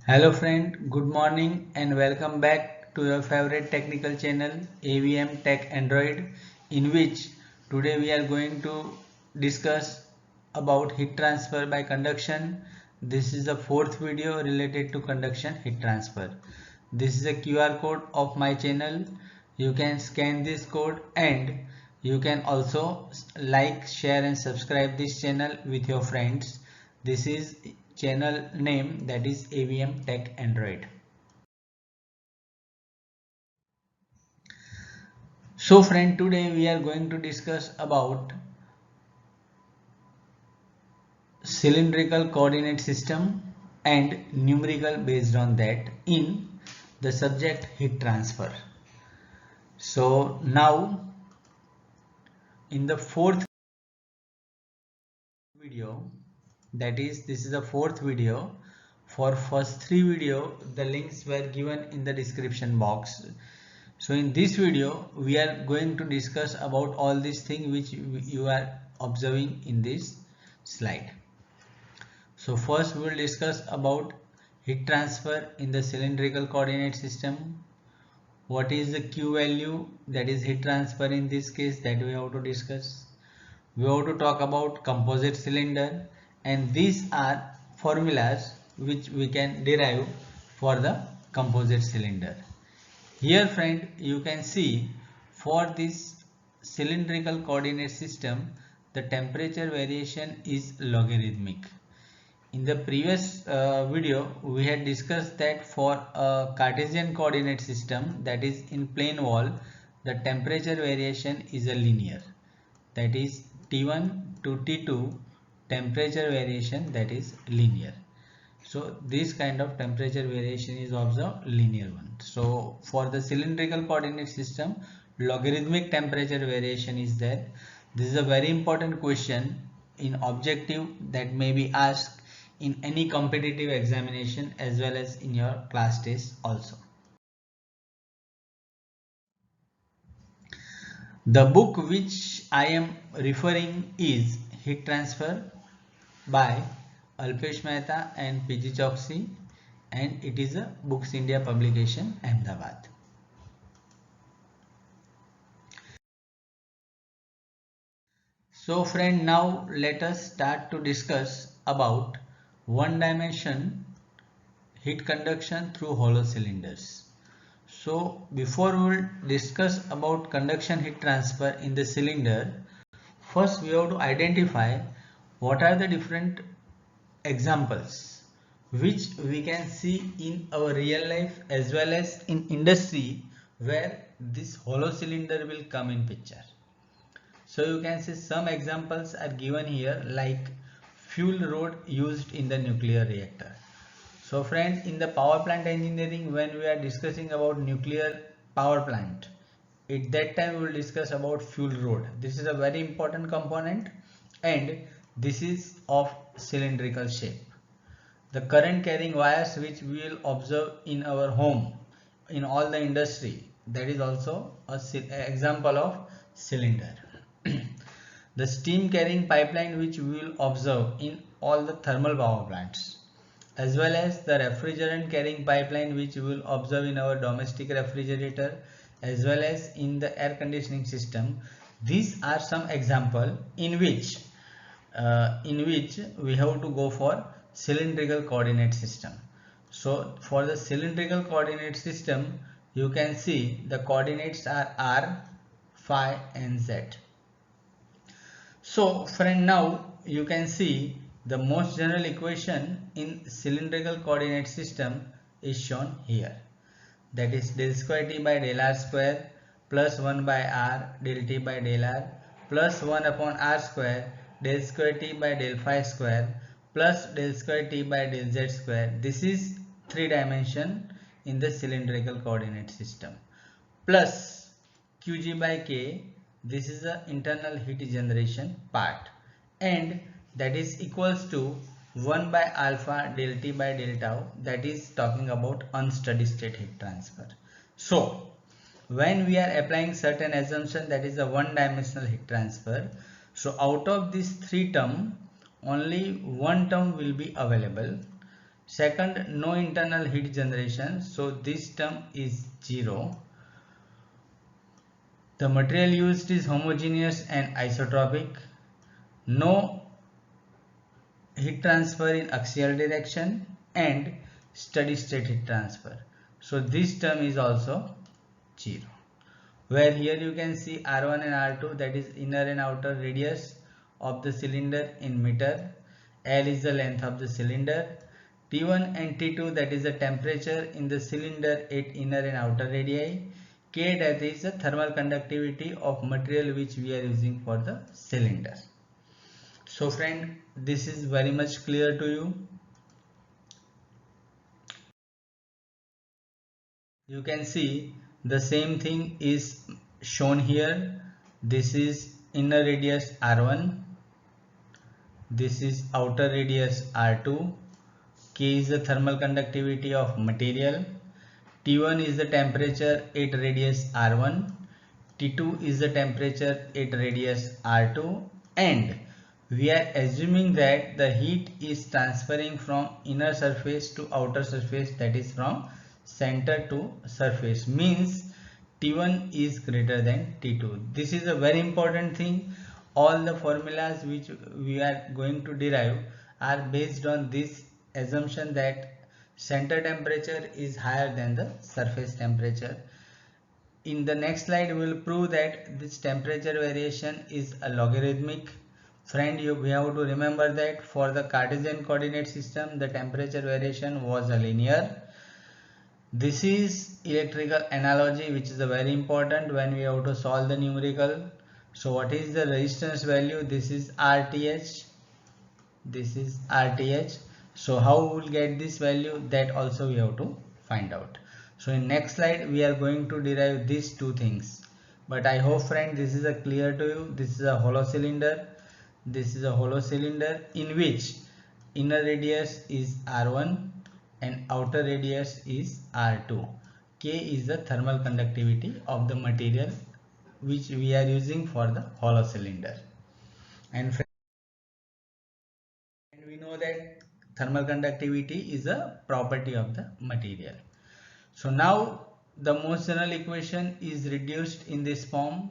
Hello friend, good morning and welcome back to your favorite technical channel AVM Tech Android, in which today we are going to discuss about heat transfer by conduction. This is the fourth video related to conduction heat transfer. This is a QR code of my channel. You can scan this code and you can also like, share and subscribe this channel with your friends. This is channel name, that is AVM Tech Android. So friend, today we are going to discuss about cylindrical coordinate system and numerical based on that in the subject heat transfer. So now in the fourth video, that is, this is the fourth video. For first three video the links were given in the description box. So in this video we are going to discuss about all these things which you are observing in this slide. So first we will discuss about heat transfer in the cylindrical coordinate system. What is the Q value, that is heat transfer in this case, that we have to discuss. We have to talk about composite cylinder, and these are formulas which we can derive for the composite cylinder. Here friend, you can see for this cylindrical coordinate system the temperature variation is logarithmic. In the previous video we had discussed that for a Cartesian coordinate system, that is in plane wall, the temperature variation is a linear, that is T1 to T2 temperature variation, that is linear. So this kind of temperature variation is observed linear one. So for the cylindrical coordinate system, logarithmic temperature variation is there. This is a very important question in objective that may be asked in any competitive examination as well as in your class test also. The book which I am referring is Heat Transfer by Alpesh Mehta and PG Choksi, and it is a Books India publication, Ahmedabad. So friend, now let us start to discuss about one dimension heat conduction through hollow cylinders. So before we will discuss about conduction heat transfer in the cylinder, first we have to identify what are the different examples which we can see in our real life as well as in industry where this hollow cylinder will come in picture. So you can see some examples are given here, like fuel rod used in the nuclear reactor. So friends, in the power plant engineering, when we are discussing about nuclear power plant, at that time we will discuss about fuel rod. This is a very important component and this is of cylindrical shape. The current carrying wires which we will observe in our home, in all the industry, that is also an example of cylinder. The steam carrying pipeline which we will observe in all the thermal power plants, as well as the refrigerant carrying pipeline which we will observe in our domestic refrigerator as well as in the air conditioning system. These are some example in which we have to go for cylindrical coordinate system. So for the cylindrical coordinate system, you can see the coordinates are r, phi and z. So friend, now you can see the most general equation in cylindrical coordinate system is shown here. That is del square t by del r square plus 1 by r del t by del r plus 1 upon r square del square t by del phi square plus del square t by del z square. This is 3 dimension in the cylindrical coordinate system, plus Qg by K, this is the internal heat generation part, and that is equals to 1 by alpha del T by del tau, that is talking about unsteady state heat transfer. So when we are applying certain assumption, that is a one dimensional heat transfer, so out of these three term only one term will be available, Second, no internal heat generation, so this term is 0. The material used is homogeneous and isotropic. No heat transfer in axial direction and steady state heat transfer. So this term is also 0. Where here you can see R1 and R2, that is inner and outer radius of the cylinder in meter. L is the length of the cylinder. T1 and T2, that is the temperature in the cylinder at inner and outer radii. K, that is the thermal conductivity of material which we are using for the cylinder. So friend, this is very much clear to you. You can see the same thing is shown here. This is inner radius R1, this is outer radius R2. K is the thermal conductivity of material. T1 is the temperature at radius R1. T2 is the temperature at radius R2, and we are assuming that the heat is transferring from inner surface to outer surface, that is from center to surface, means T1 is greater than T2. This is a very important thing. All the formulas which we are going to derive are based on this assumption that center temperature is higher than the surface temperature. In the next slide we will prove that this temperature variation is a logarithmic. Friend, we have to remember that for the Cartesian coordinate system the temperature variation was a linear. This is electrical analogy, which is a very important when we have to solve the numerical. So what is the resistance value? This is RTH. This is RTH. So how we will get this value, that also we have to find out. So in next slide we are going to derive these two things. But I hope friend this is a clear to you. This is a hollow cylinder. This is a hollow cylinder in which inner radius is R1 and outer radius is R2. K is the thermal conductivity of the material which we are using for the hollow cylinder. And we know that thermal conductivity is a property of the material. So now the most general equation is reduced in this form.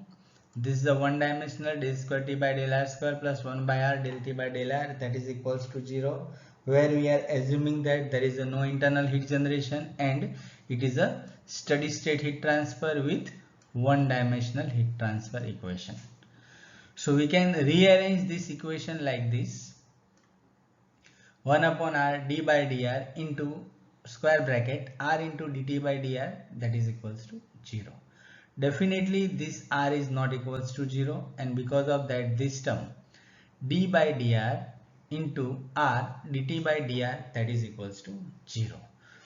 This is a one-dimensional del square T by del R square plus 1 by R del T by del R, that is equals to 0, where we are assuming that there is no internal heat generation and it is a steady state heat transfer with one-dimensional heat transfer equation. So we can rearrange this equation like this: 1 upon R d by dr into square bracket R into dt by dr, that is equals to 0. Definitely this R is not equals to 0, and because of that this term d by dr into R dt by dr, that is equals to 0.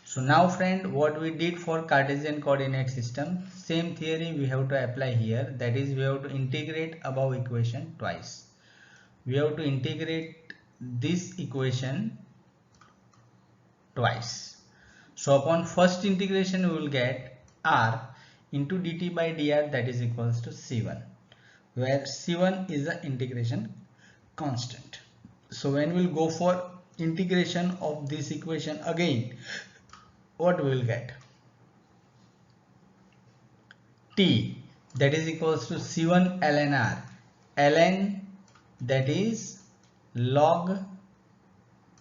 So now friend, what we did for Cartesian coordinate system, same theory we have to apply here. That is, we have to integrate above equation twice. We have to integrate this equation twice. So upon first integration we will get R into dt by dr, that is equals to C1, where C1 is the integration constant. So when we will go for integration of this equation again, what we will get? T, that is equals to C1 ln R, ln that is log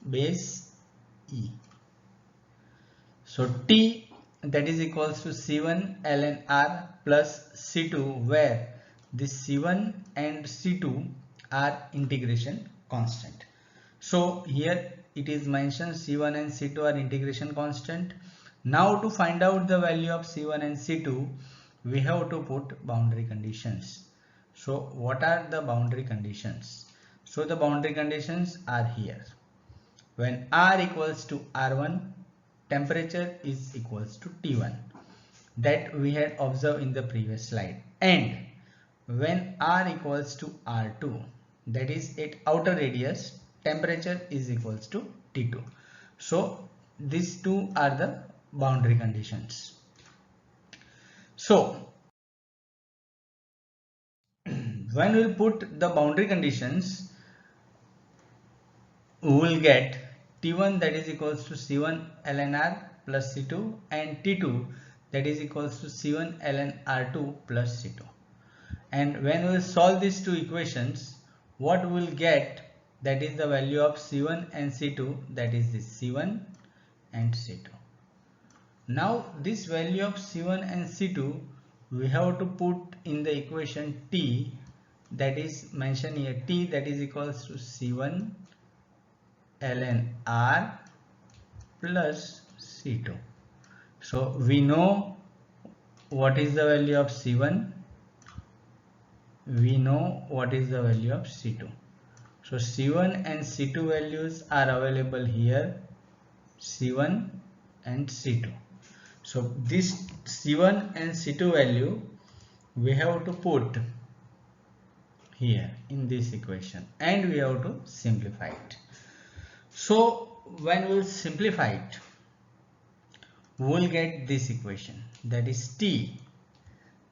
base E. So T, that is equals to C1 ln R plus C2, where this C1 and C2 are integration constant. So here it is mentioned C1 and C2 are integration constant. Now to find out the value of C1 and C2, we have to put boundary conditions. So what are the boundary conditions? So the boundary conditions are here. When R equals to R1, temperature is equals to T1, that we had observed in the previous slide, and when R equals to R2, that is at outer radius, temperature is equals to T2. So these two are the boundary conditions. So when we put the boundary conditions, we will get T1 that is equals to C1 ln R plus C2, and T2 that is equals to C1 ln R2 plus C2. And when we will solve these two equations, what we will get, that is the value of C1 and C2, that is this C1 and C2. Now this value of C1 and C2 we have to put in the equation T, that is mentioned here, T that is equals to C1 ln R plus C2. So we know what is the value of C1, we know what is the value of C2. So C1 and C2 values are available here, C1 and C2. So this C1 and C2 value we have to put here in this equation, and we have to simplify it. So when we will simplify it, we will get this equation, that is T,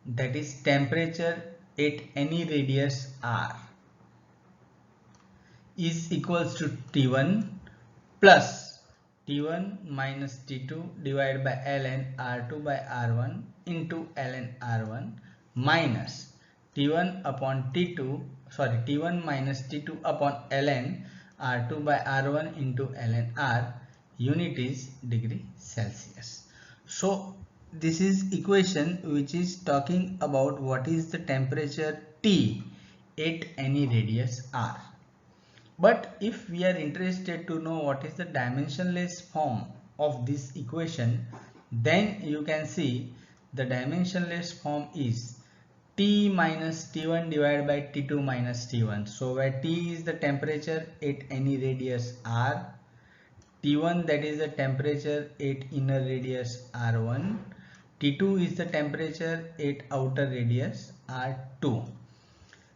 that is temperature at any radius R, is equals to T1 plus T1 minus T2 divided by ln R2 by R1 into ln R1 minus T1 upon T2, sorry, T1 minus T2 upon ln R2 by R1 into ln R, unit is degree Celsius. So this is equation which is talking about what is the temperature T at any radius R. But if we are interested to know what is the dimensionless form of this equation, then you can see the dimensionless form is T minus T1 divided by T2 minus T1. So where T is the temperature at any radius R, T1 that is the temperature at inner radius R1, T2 is the temperature at outer radius R2.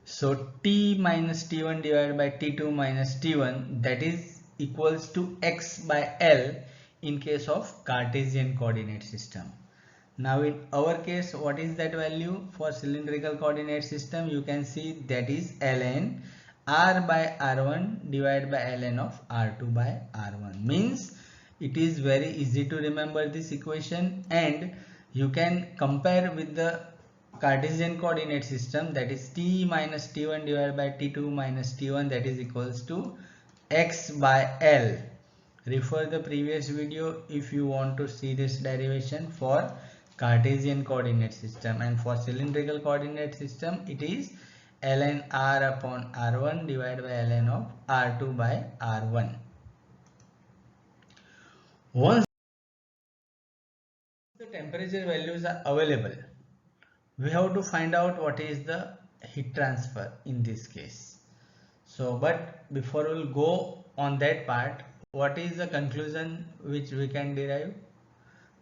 So T minus T1 divided by T2 minus T1, that is equals to x by L in case of Cartesian coordinate system. Now in our case, what is that value for cylindrical coordinate system? You can see that is ln R by R1 divided by ln of R2 by R1. Means it is very easy to remember this equation, and you can compare with the Cartesian coordinate system, that is T minus T1 divided by T2 minus T1, that is equals to x by L. Refer the previous video if you want to see this derivation for Cartesian coordinate system, and for cylindrical coordinate system it is ln R upon R1 divided by ln of R2 by R1. Once the temperature values are available, we have to find out what is the heat transfer in this case. So but before we will go on that part, what is the conclusion which we can derive?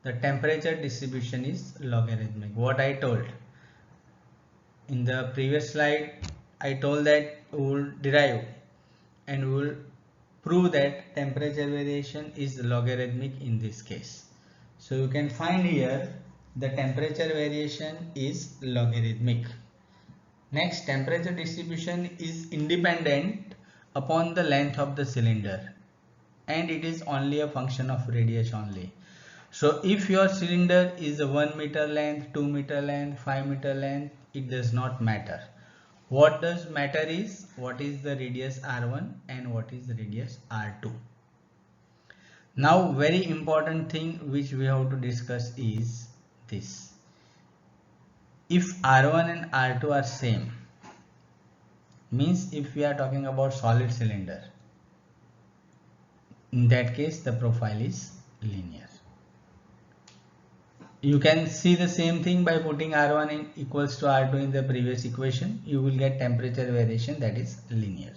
The temperature distribution is logarithmic. What I told in the previous slide, I told that we will derive and we will prove that temperature variation is logarithmic in this case. So you can find here the temperature variation is logarithmic. Next, temperature distribution is independent upon the length of the cylinder, and it is only a function of radius only. So if your cylinder is a 1 meter length, 2 meter length, 5 meter length, it does not matter. What does matter is what is the radius R1 and what is the radius R2. Now very important thing which we have to discuss is this. If R1 and R2 are same, means if we are talking about solid cylinder, in that case the profile is linear. You can see the same thing by putting R1 in equals to R2 in the previous equation. You will get temperature variation that is linear.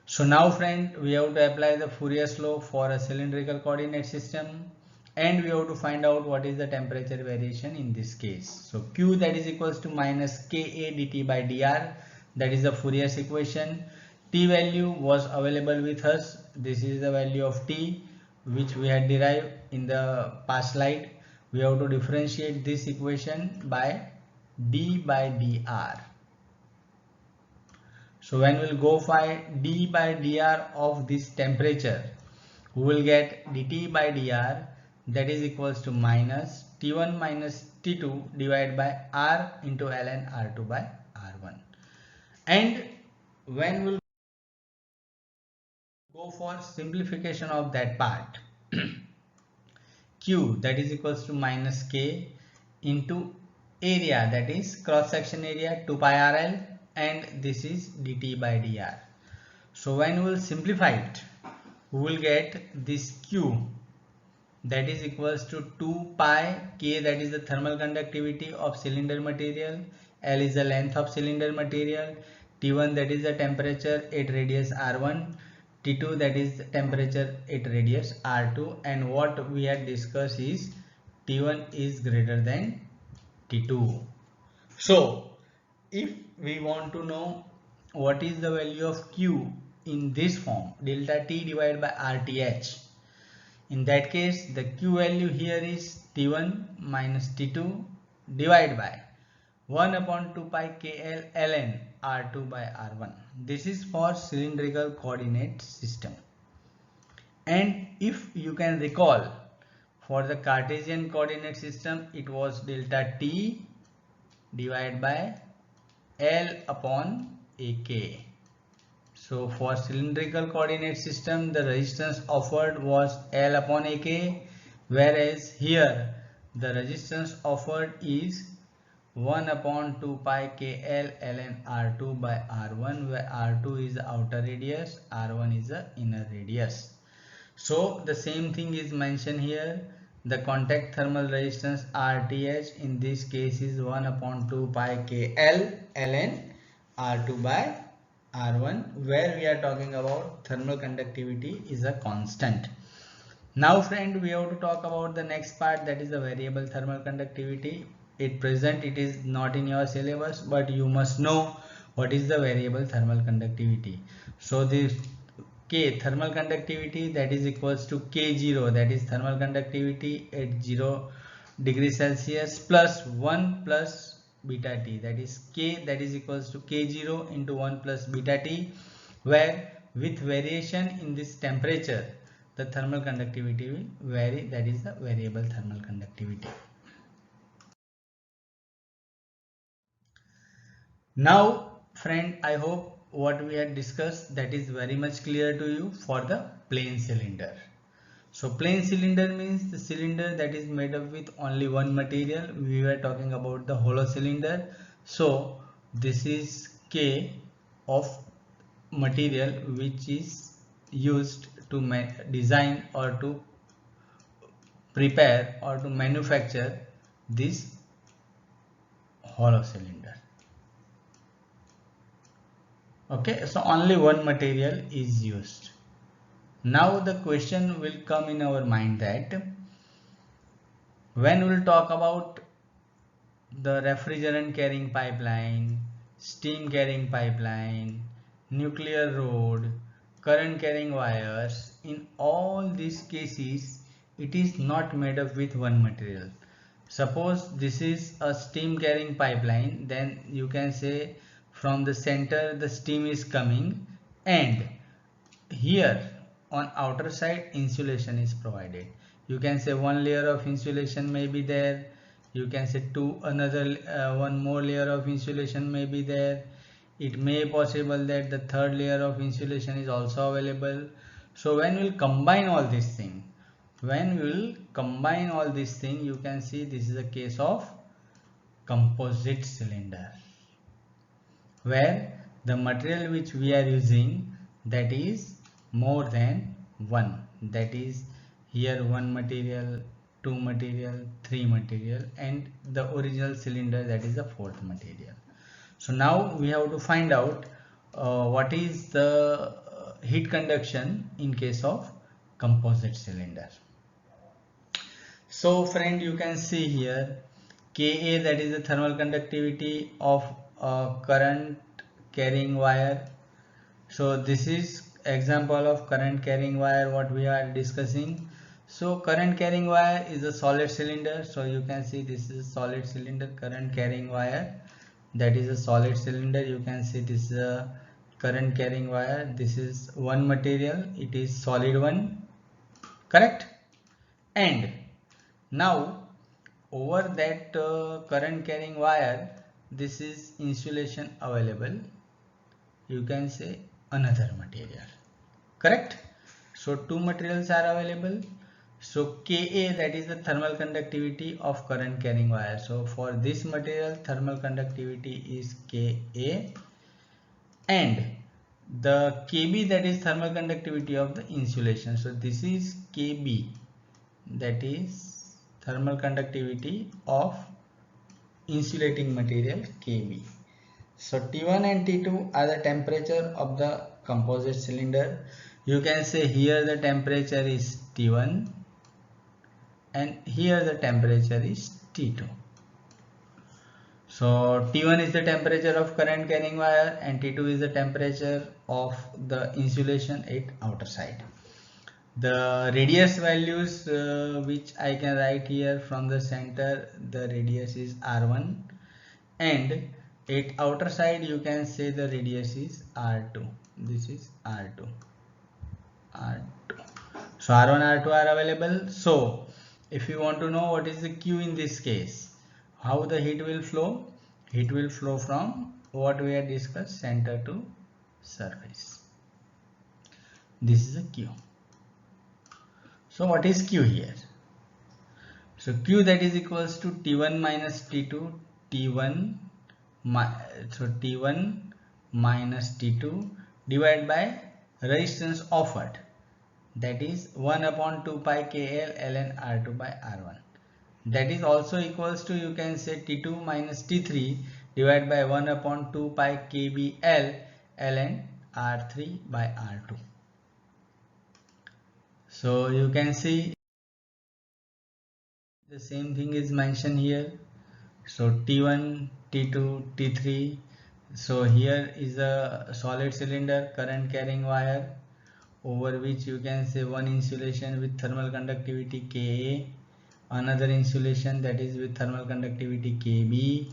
So now friend, we have to apply the Fourier's law for a cylindrical coordinate system, and we have to find out what is the temperature variation in this case. So Q that is equals to minus Ka dt by dr, that is the Fourier's equation. T value was available with us. This is the value of T which we had derived in the past slide. We have to differentiate this equation by d by dr. So when we will go find d by dr of this temperature, we will get dt by dr, that is equals to minus T1 minus T2 divided by R into ln R2 by R1. And when we'll go for simplification of that part, Q, that is equals to minus K into area, that is cross section area 2 pi RL, and this is dt by dr. So when we will simplify it, we will get this Q, that is equals to 2 pi K, that is the thermal conductivity of cylinder material, L is the length of cylinder material, T1 that is the temperature at radius R1, T2 that is the temperature at radius R2, and what we had discussed is T1 is greater than T2. So if we want to know what is the value of Q in this form, delta T divided by RTH, in that case the Q value here is T1 minus T2 divided by 1 upon 2 pi KL ln R2 by R1. This is for cylindrical coordinate system. And if you can recall, for the Cartesian coordinate system it was delta T divided by L upon AK. So for cylindrical coordinate system the resistance offered was L upon AK, whereas here the resistance offered is 1 upon 2 pi KL ln R2 by R1, where R2 is the outer radius, R1 is the inner radius. So the same thing is mentioned here. The contact thermal resistance RTH in this case is 1 upon 2 pi KL ln R2 by R1, where we are talking about thermal conductivity is a constant. Now friend, we have to talk about the next part, that is the variable thermal conductivity. At present it is not in your syllabus, but you must know what is the variable thermal conductivity. So this K, thermal conductivity, that is equals to K0, that is thermal conductivity at 0 degrees Celsius, plus 1 plus beta T, that is K, that is equals to K0 into 1 plus beta T, where with variation in this temperature the thermal conductivity will vary, that is the variable thermal conductivity. Now friend, I hope what we had discussed that is very much clear to you for the plain cylinder. So plain cylinder means the cylinder that is made up with only one material. We were talking about the hollow cylinder. So this is K of material which is used to design or to prepare or to manufacture this hollow cylinder. Okay, so only one material is used. Now the question will come in our mind that when we'll talk about the refrigerant carrying pipeline, steam carrying pipeline, nuclear road, current carrying wires, in all these cases it is not made up with one material. Suppose this is a steam carrying pipeline, then you can say from the center the steam is coming, and here on outer side insulation is provided. You can say one layer of insulation may be there, you can say one more layer of insulation may be there, it may possible that the third layer of insulation is also available. So when we'll combine all these things, you can see this is a case of composite cylinder, where the material which we are using that is more than one, that is here one material, two material, three material, and the original cylinder that is the fourth material. So now we have to find out what is the heat conduction in case of composite cylinder. So friend, you can see here Ka, that is the thermal conductivity of current carrying wire. So this is example of current carrying wire what we are discussing. So current carrying wire is a solid cylinder. So you can see this is a solid cylinder, current carrying wire, that is a solid cylinder. You can see this is a current carrying wire. This is one material, it is solid one. correct? And now over that current carrying wire, this is insulation available, you can say another material, correct? So two materials are available. So Ka, that is the thermal conductivity of current carrying wire. So for this material, thermal conductivity is Ka, and the Kb, that is thermal conductivity of the insulation. So this is Kb, that is thermal conductivity of insulating material Kb. So T1 and T2 are the temperature of the composite cylinder. You can say here the temperature is T1 and here the temperature is T2. So T1 is the temperature of current carrying wire and T2 is the temperature of the insulation at outer side. The radius values which I can write here from the center, the radius is R1, and at outer side you can say the radius is R2. This is R2. So R1, R2 are available. So if you want to know what is the Q in this case, how the heat will flow? Heat will flow from what we had discussed, center to surface. This is a Q. So what is Q here? So Q, that is equals to T1 minus T2, T1 minus T2 divided by resistance offered, that is 1 upon 2 pi KL ln R2 by R1. That is also equals to, you can say, T2 minus T3 divided by 1 upon 2 pi KBL ln R3 by R2. So you can see the same thing is mentioned here. So T1, T2, T3. So here is a solid cylinder, current carrying wire, over which you can say one insulation with thermal conductivity Ka, another insulation that is with thermal conductivity Kb.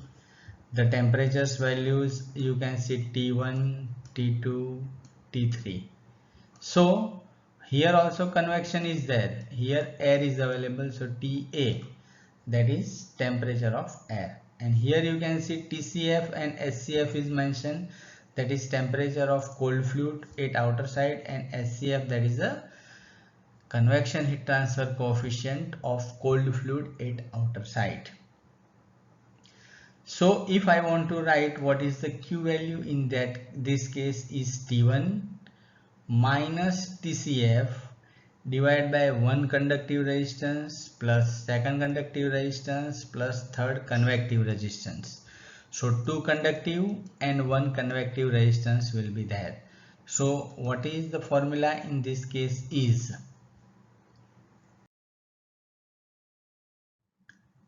The temperatures values you can see T1, T2, T3. So here also convection is there, here air is available, so Ta, that is temperature of air, and here you can see TCF and SCF is mentioned, that is temperature of cold fluid at outer side, and SCF, that is the convection heat transfer coefficient of cold fluid at outer side. So if I want to write what is the Q value, in this case is T1 minus TCF divided by 1 conductive resistance plus second conductive resistance plus third convective resistance. So 2 conductive and 1 convective resistance will be there. So what is the formula in this case is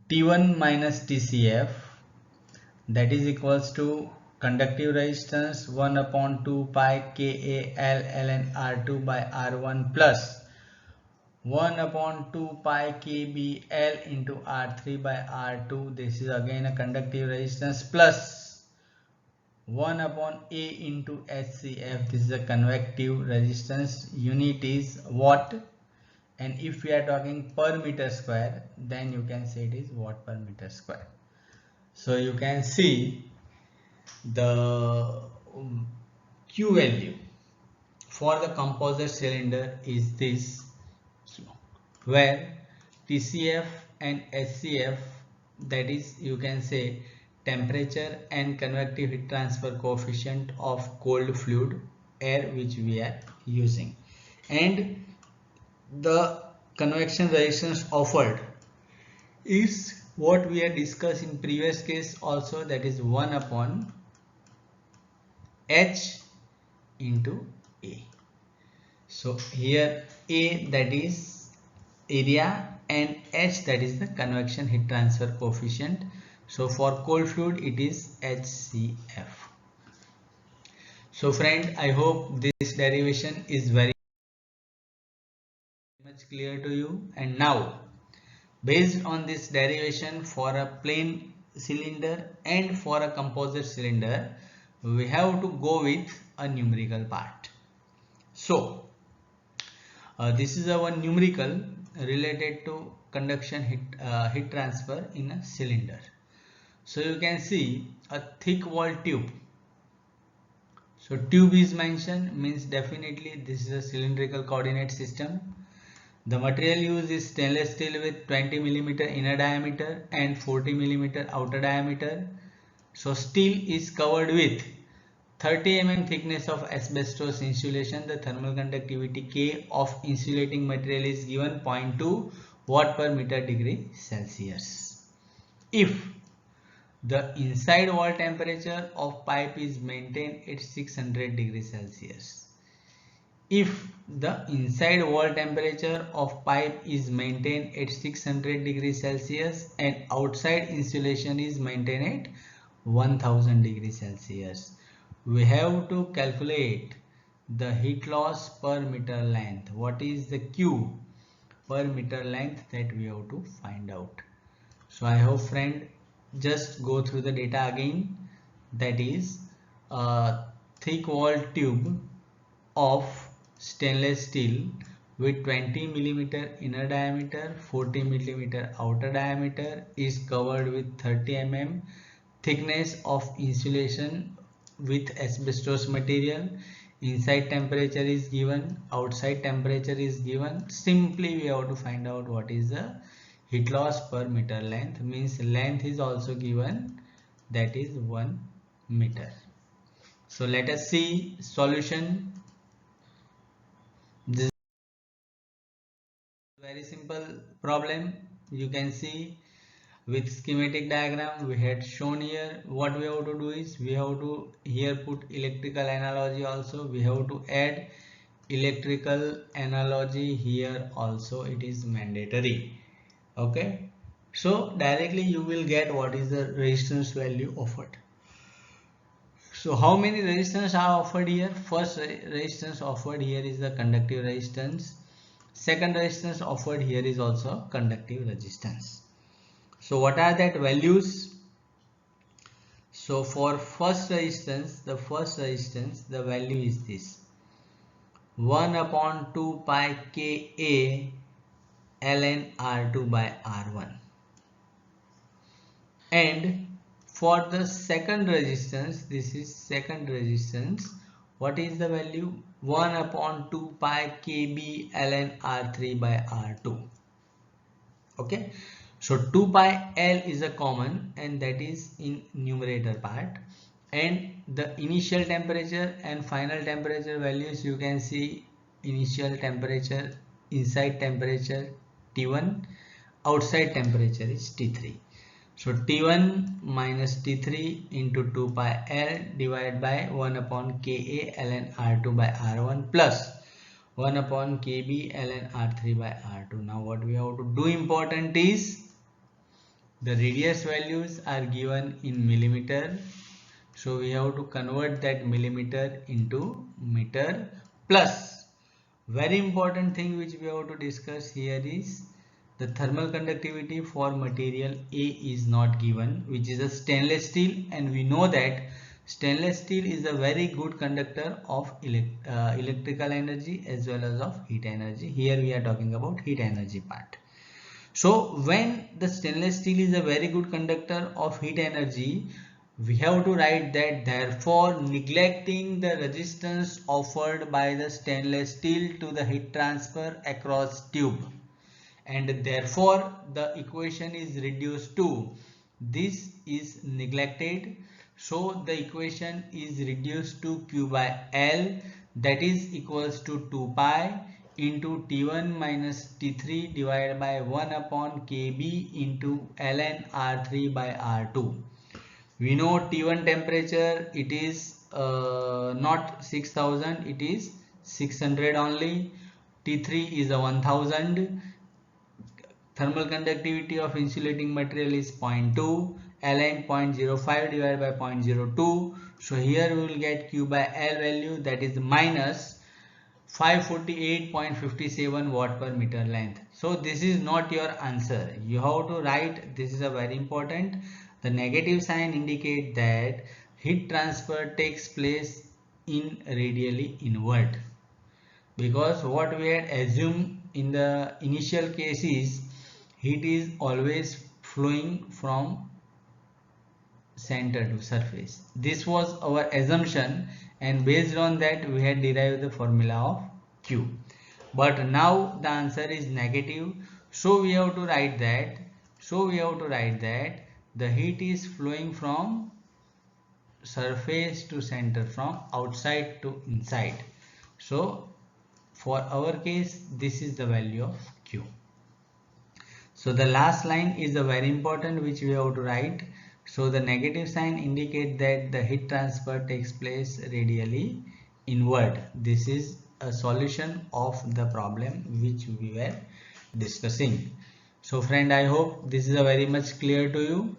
T1 minus TCF, that is equals to conductive resistance 1 upon 2 pi KAL ln R2 by R1 plus 1 upon 2 pi KBL into R3 by R2. This is again a conductive resistance plus 1 upon A into HCF. This is a convective resistance. Unit is watt. And if we are talking per meter square, then you can say it is watt per meter square. So you can see the Q value for the composite cylinder is this, where TCF and SCF, that is you can say temperature and convective heat transfer coefficient of cold fluid air which we are using, and the convection resistance offered is what we had discussed in previous case also, that is 1 upon H into A. So here A, that is area, and H, that is the convection heat transfer coefficient. So for cold fluid it is HCF. So friend, I hope this derivation is very much clear to you. And now based on this derivation, for a plain cylinder and for a composite cylinder, we have to go with a numerical part. So This is our numerical related to conduction heat transfer in a cylinder. So you can see a thick wall tube. So tube is mentioned, means definitely this is a cylindrical coordinate system. The material used is stainless steel with 20 mm inner diameter and 40 mm outer diameter. So steel is covered with 30 mm thickness of asbestos insulation. The thermal conductivity K of insulating material is given 0.2 watt per meter degree Celsius. If the inside wall temperature of pipe is maintained at 600 degrees Celsius. If the inside wall temperature of pipe is maintained at 600 degrees Celsius and outside insulation is maintained at 1000 degrees Celsius, we have to calculate the heat loss per meter length. What is the Q per meter length, that we have to find out. So I hope friend, just go through the data again. That is a thick wall tube of stainless steel with 20 mm inner diameter, 40 mm outer diameter is covered with 30 mm thickness of insulation with asbestos material. Inside temperature is given, outside temperature is given. Simply we have to find out what is the heat loss per meter length, means length is also given, that is 1 meter. So let us see solution. This is a very simple problem. You can see with schematic diagram we had shown here. What we have to do is we have to here put electrical analogy also. We have to add electrical analogy here also. It is mandatory. Okay. So directly you will get what is the resistance value offered. So how many resistance are offered here? First resistance offered here is the conductive resistance. Second resistance offered here is also conductive resistance. So what are that values? So for first resistance, the value is this: 1 upon 2 pi Ka ln R2 by R1. And for the second resistance, this is second resistance, what is the value? 1 upon 2 pi Kb ln R3 by R2. Okay, so 2 pi L is a common and that is in numerator part, and the initial temperature and final temperature values you can see. Initial temperature, inside temperature T1, outside temperature is T3. So T1 minus T3 into 2 pi L divided by 1 upon Ka ln R2 by R1 plus 1 upon Kb ln R3 by R2. Now what we have to do important is the radius values are given in millimeter. So we have to convert that millimeter into meter, plus very important thing which we have to discuss here is the thermal conductivity for material A is not given, which is a stainless steel, and we know that stainless steel is a very good conductor of electrical energy as well as of heat energy. Here we are talking about heat energy part. So when the stainless steel is a very good conductor of heat energy, we have to write that therefore neglecting the resistance offered by the stainless steel to the heat transfer across tube, and therefore the equation is reduced to this is neglected. So the equation is reduced to Q by L, that is equals to 2 pi into T1 minus T3 divided by 1 upon Kb into ln R3 by R2. We know T1 temperature, it is not 6000, it is 600 only. T3 is a 1000. Thermal conductivity of insulating material is 0.2, ln 0.05 divided by 0.02. So here we will get Q by L value, that is minus 548.57 watt per meter length. So this is not your answer. You have to write, this is a very important. The negative sign indicate that heat transfer takes place in radially inward. because what we had assumed in the initial case is heat is always flowing from center to surface. This was our assumption, and based on that we had derived the formula of Q. But now the answer is negative, so we have to write that the heat is flowing from surface to center, from outside to inside. So for our case this is the value of Q. So the last line is the very important, which we have to write. So the negative sign indicate that the heat transfer takes place radially inward. This is a solution of the problem which we were discussing. So friend, I hope this is a very much clear to you.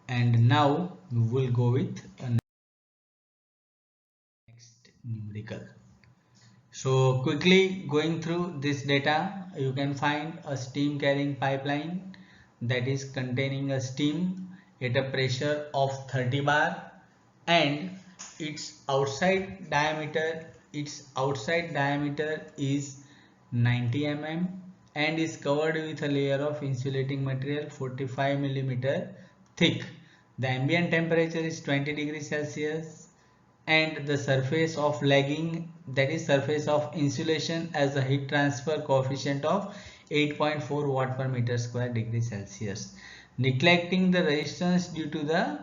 And now we will go with a next numerical. So quickly going through this data, you can find a steam carrying pipeline that is containing a steam at a pressure of 30 bar, and its outside diameter is 90 mm and is covered with a layer of insulating material 45 mm thick. The ambient temperature is 20 degrees Celsius and the surface of lagging, that is surface of insulation, as a heat transfer coefficient of 8.4 watt per meter square degree Celsius. Neglecting the resistance due to the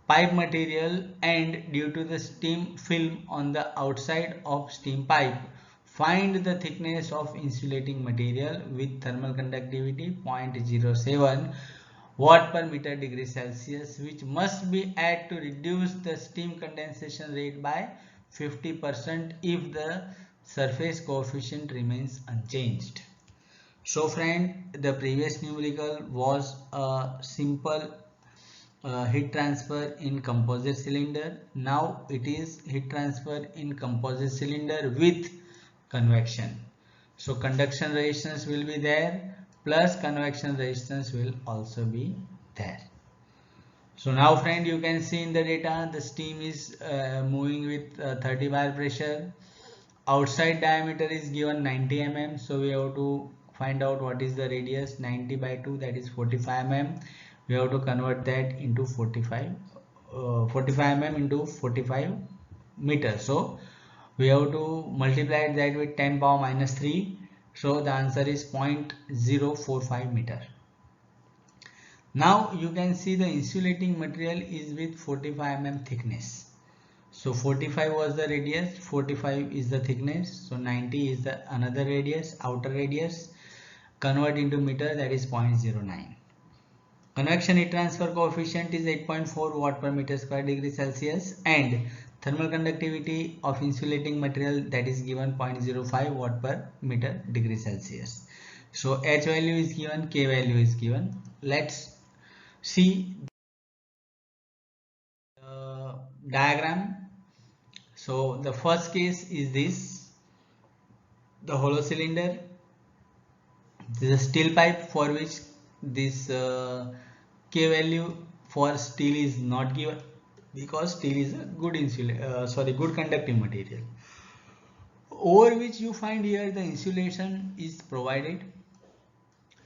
pipe material and due to the steam film on the outside of steam pipe, find the thickness of insulating material with thermal conductivity 0.07 watt per meter degree Celsius, which must be added to reduce the steam condensation rate by 50% if the surface coefficient remains unchanged. So friend, the previous numerical was a simple heat transfer in composite cylinder. Now it is heat transfer in composite cylinder with convection. So conduction resistance will be there, plus convection resistance will also be there. So now friend, you can see in the data the steam is moving with 30 bar pressure. Outside diameter is given 90 mm, so we have to find out what is the radius. 90 by 2, that is 45 mm. We have to convert that into 45 mm into 45 meters. So we have to multiply that with 10 power minus 3. So the answer is 0.045 meter. Now you can see the insulating material is with 45 mm thickness. So 45 was the radius, 45 is the thickness, so 90 is the another radius, outer radius. Convert into meter, that is 0.09. Convection heat transfer coefficient is 8.4 watt per meter square degree Celsius, and thermal conductivity of insulating material, that is given 0.05 watt per meter degree Celsius. So H value is given, K value is given. Let's see the diagram. So the first case is this, the hollow cylinder. This is a steel pipe for which this K value for steel is not given, because steel is a good good conducting material, over which you find here the insulation is provided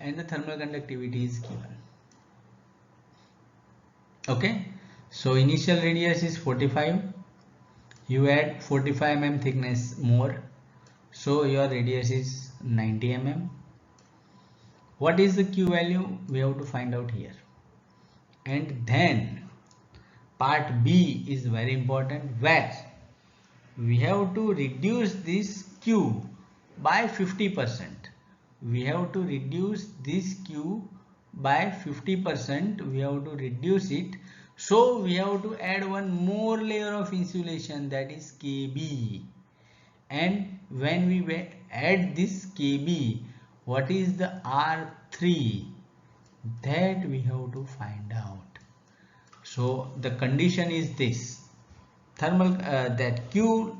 and the thermal conductivity is given. Okay, so initial radius is 45, you add 45 mm thickness more, so your radius is 90 mm. What is the Q value? We have to find out here. And then part B is very important, where we have to reduce this Q by 50%. We have to reduce this Q by 50%. We have to reduce it. So we have to add one more layer of insulation, that is Kb. And when we add this Kb, what is the R3? That we have to find out. So the condition is this: thermal that Q,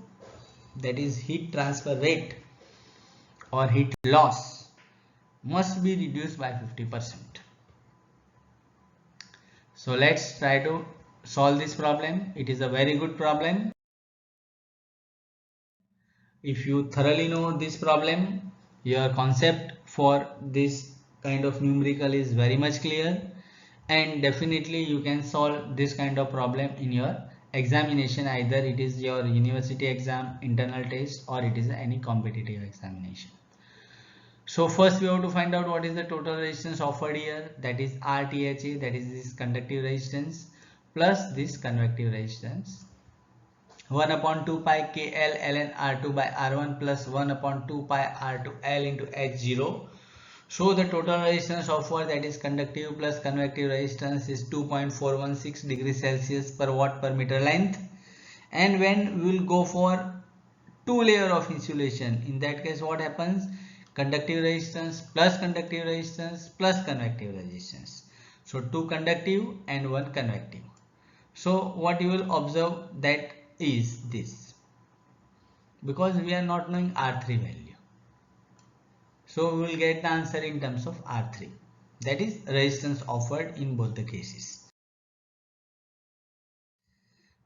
that is heat transfer rate or heat loss, must be reduced by 50%. So let's try to solve this problem. It is a very good problem. If you thoroughly know this problem, your concept for this kind of numerical is very much clear, and definitely you can solve this kind of problem in your examination, either it is your university exam, internal test, or it is any competitive examination. So first we have to find out what is the total resistance offered here, that is RTHA, that is this conductive resistance plus this convective resistance. 1 upon 2 pi KL ln R2 by R1 plus 1 upon 2 pi R2 L into H0. So the total resistance offered, that is conductive plus convective resistance, is 2.416 degrees Celsius per watt per meter length. And when we will go for two layer of insulation, in that case what happens? Conductive resistance plus convective resistance. So two conductive and one convective. So what you will observe, that is this, because we are not knowing R3 value. So we will get the answer in terms of R3, that is resistance offered in both the cases.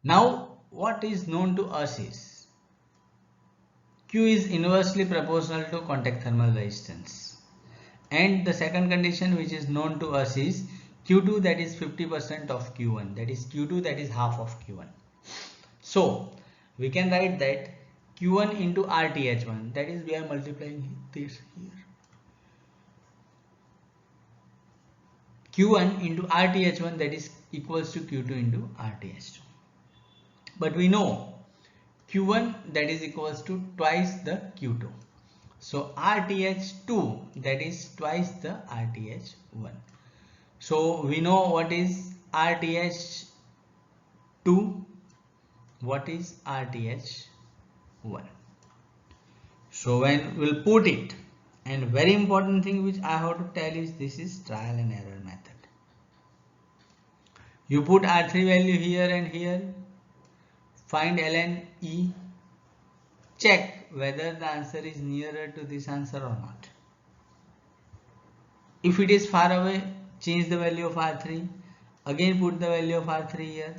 Now what is known to us is Q is inversely proportional to contact thermal resistance, and the second condition which is known to us is Q2, that is 50% of Q1, that is Q2, that is half of Q1. So we can write that Q1 into RTH1, that is we are multiplying this here, Q1 into RTH1, that is equals to Q2 into RTH2. But we know Q1, that is equals to twice the Q2. So RTH2, that is twice the RTH1. So we know what is RTH2, what is RTH1. So when we'll put it, and very important thing which I have to tell is this is trial and error method. You put R3 value here and here, find ln E, check whether the answer is nearer to this answer or not. If it is far away, change the value of R3, again put the value of R3 here,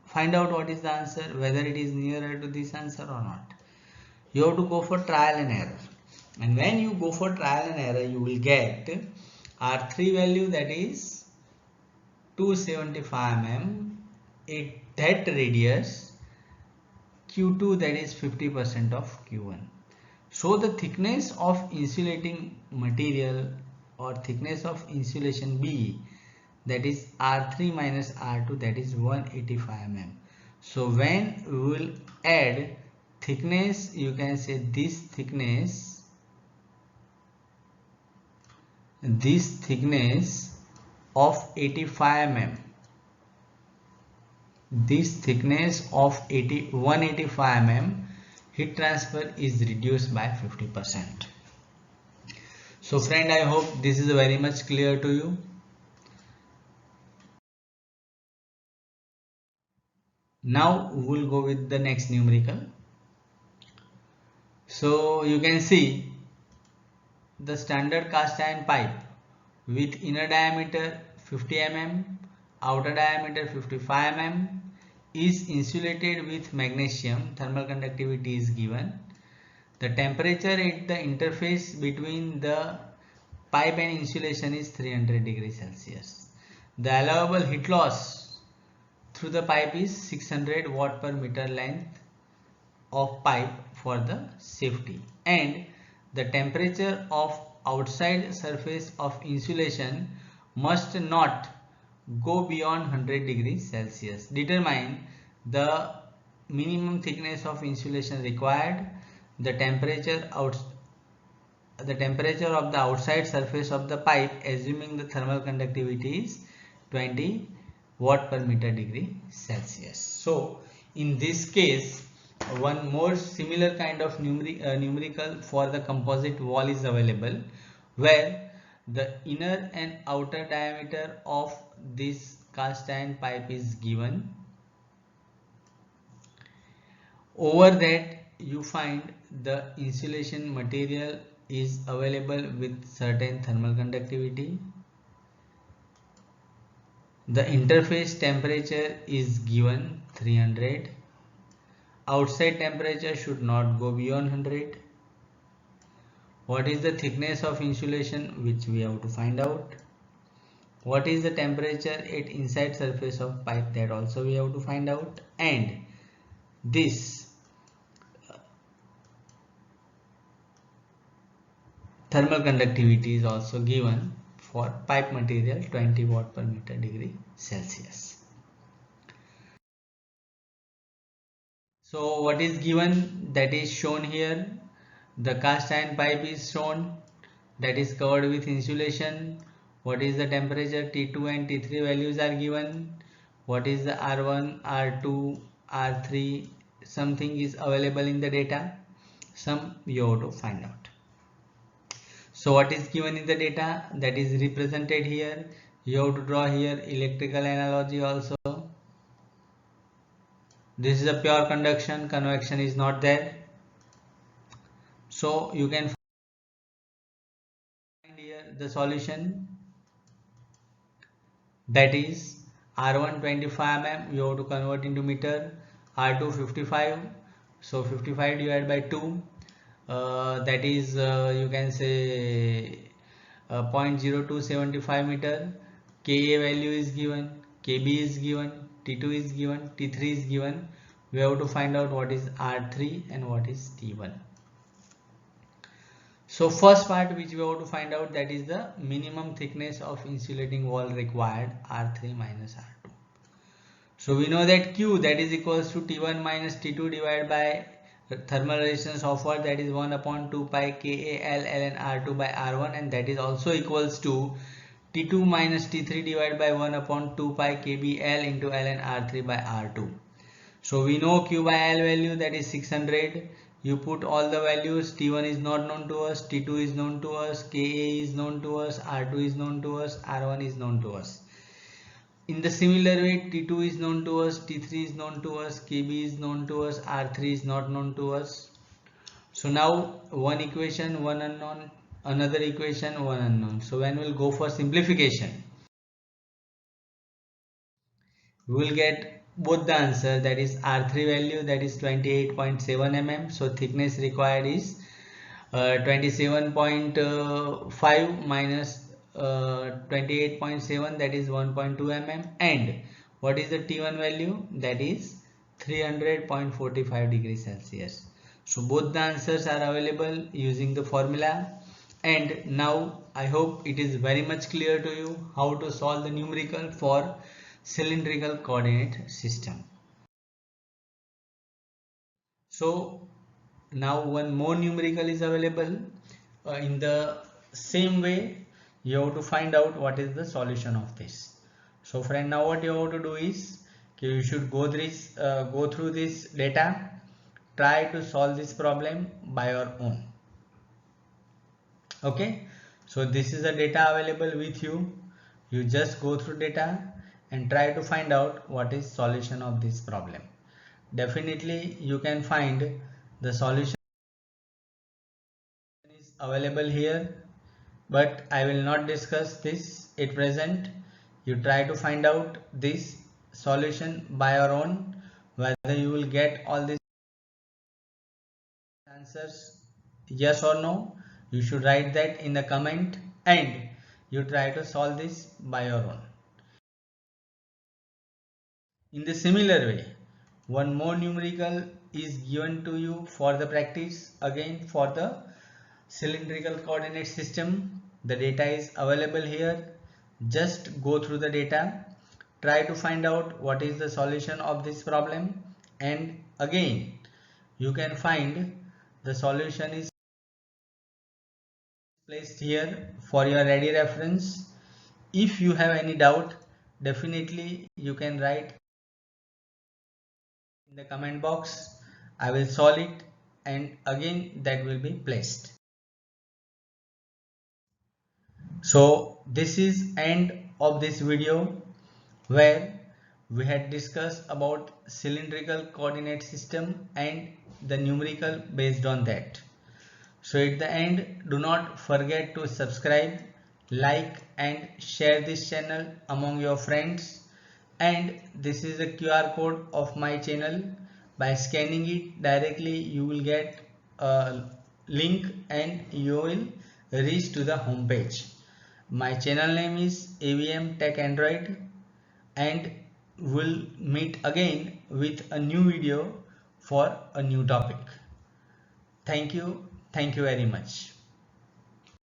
find out what is the answer, whether it is nearer to this answer or not. You have to go for trial and error, and when you go for trial and error, you will get R3 value, that is 275 mm, that radius, Q2, that is 50% of Q1. So the thickness of insulating material or thickness of insulation B, that is R3 minus R2, that is 185 mm. So when we will add thickness, you can say this thickness of 85 mm, this thickness of 185 mm, heat transfer is reduced by 50%. So friend, I hope this is very much clear to you. Now we'll go with the next numerical. So you can see the standard cast iron pipe with inner diameter 50 mm, outer diameter 55 mm is insulated with magnesium. Thermal conductivity is given. The temperature at the interface between the pipe and insulation is 300 degrees Celsius. The allowable heat loss through the pipe is 600 watt per meter length of pipe for the safety, and the temperature of outside surface of insulation must not go beyond 100 degrees Celsius. Determine the minimum thickness of insulation required. The temperature of the outside surface of the pipe, assuming the thermal conductivity is 20 watt per meter degree Celsius. So in this case, one more similar kind of numerical for the composite wall is available, where the inner and outer diameter of this cast iron pipe is given. Over that you find the insulation material is available with certain thermal conductivity. The interface temperature is given 300. outside temperature should not go beyond 100. What is the thickness of insulation, which we have to find out. What is the temperature at inside surface of pipe, that also we have to find out. And this thermal conductivity is also given for pipe material 20 watt per meter degree Celsius. So what is given, that is shown here. The cast iron pipe is shown, that is covered with insulation. What is the temperature, T2 and T3 values are given. What is the R1, R2, R3, something is available in the data, some you have to find out. So what is given in the data, that is represented here. You have to draw here electrical analogy also. This is a pure conduction, convection is not there. So you can find here the solution, that is R1 25 mm, you have to convert into meter, R2 55, so 55 divided by 2, that is you can say 0.0275 meter. Ka value is given, Kb is given, T2 is given, T3 is given. We have to find out what is R3 and what is T1. So first part which we have to find out, that is the minimum thickness of insulating wall required, R3 minus R2. So we know that Q, that is equals to T1 minus T2 divided by thermal resistance offered, that is 1 upon 2 pi Ka L ln R2 by R1, and that is also equals to T2 minus T3 divided by 1 upon 2 pi KBL into ln R3 by R2. So we know Q by L value, that is 600. You put all the values. T1 is not known to us, T2 is known to us, Ka is known to us, R2 is known to us, R1 is known to us. In the similar way, T2 is known to us, T3 is known to us, Kb is known to us, R3 is not known to us. So now one equation, one unknown, another equation, one unknown. So when we'll go for simplification, we will get both the answer, that is R3 value, that is 28.7 mm. So thickness required is 27.5 minus 28.7, that is 1.2 mm. And what is the T1 value, that is 300.45 degrees Celsius. So both the answers are available using the formula. And now I hope it is very much clear to you how to solve the numerical for cylindrical coordinate system. So now one more numerical is available. In the same way, you have to find out what is the solution of this. So friend, now what you have to do is, you should go through this data, try to solve this problem by your own. Okay, so this is the data available with you. You just go through data and try to find out what is solution of this problem. Definitely you can find the solution is available here, but I will not discuss this at present. You try to find out this solution by your own. Whether you will get all these answers, yes or no, you should write that in the comment, and you try to solve this by your own. In the similar way, one more numerical is given to you for the practice, again for the cylindrical coordinate system. The data is available here. Just go through the data, try to find out what is the solution of this problem, and again you can find the solution is placed here for your ready reference. If you have any doubt, definitely you can write in the comment box. I will solve it, and again that will be placed. So this is end of this video, where we had discussed about cylindrical coordinate system and the numerical based on that. So at the end, do not forget to subscribe, like and share this channel among your friends. And this is the QR code of my channel, By scanning it directly, you will get a link and you will reach to the home page. My channel name is AVM Tech Android, and we'll meet again with a new video for a new topic. Thank you very much.